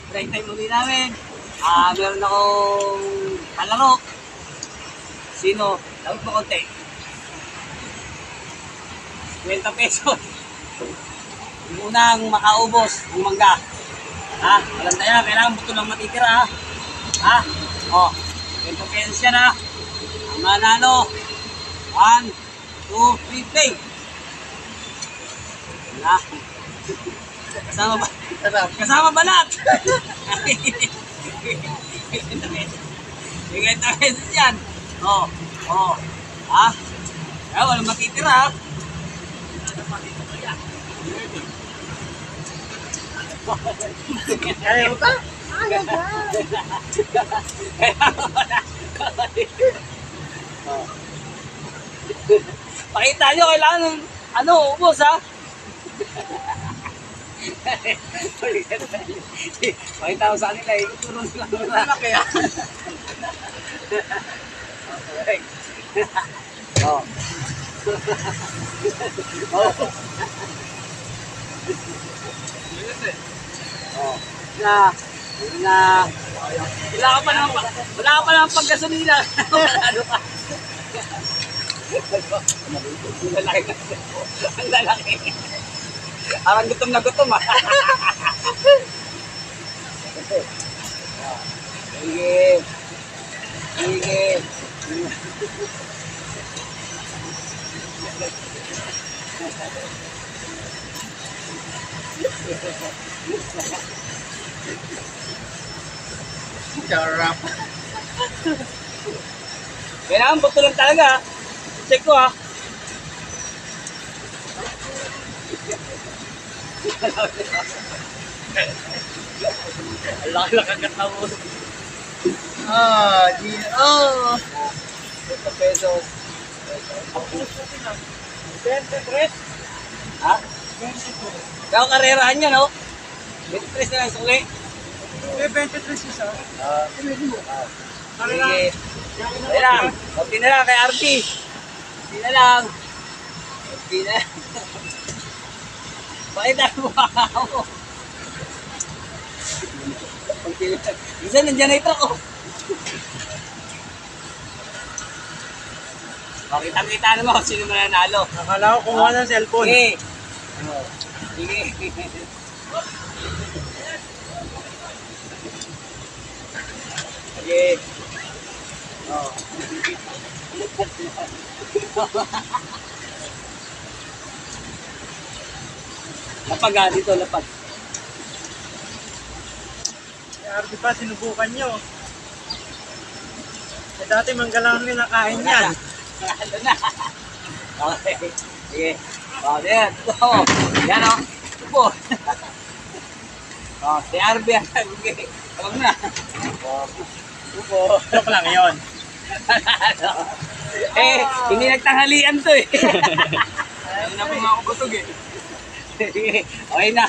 Break time muli namin. Meron akong kalaro. Sino? Lawag mo konti. 50 pesos. Yung unang makaubos ng mangga. Ha? Walang tayo. Kailangan buto lang matitira ha. Ha? O. 20 pesos yan ha. Ang manalo. 1, 2, 3, play. Na. Kasama ba? Kasama balat. Bigay tayo yan. Oh, oh. Ha? Kaya walang matitira ha. Ayaw ka? Ayaw ka. Pakita nyo, kailangan ng ano, ubos ha. Pakita ko sa kanila eh. Turo nila. Ano kaya? Okay. Oh. Oh. Oh. Na. Wala ka pa ng paggasolina. Ano ka? Ang lalaki. Parang gutom na gutom ah. Sige. Sige. Charap. Kailangan buto lang talaga. Check ko ha. Alak agad na mo. Oh. 20 pesos. 23? Ha? 23. Kaya karerahan niya, no? 23 na lang suli. May 23 isa. Sige. Kaya lang. Kunti na lang kay RP. Kunti na lang. Kunti na lang. Bakit ako ako? Kunti na lang. Isa nandiyan na ito ako. Kita-kita naman kung sino mananalo. Akala ko kumuha ng cellphone. Sige. Sige. Sige. Oh. Lapag ha, dito, lapag. RB pa, sinubukan nyo. Dati manggalang nila kain yan. Ano na? Okay. Sige. O, yan. Ito. Yan o. Upo. O, si RB. Okay. Tawag na. Upo. Joke lang yun. Hindi nagtanghalian to eh. Ayun na po mga kubutog eh. Okay na.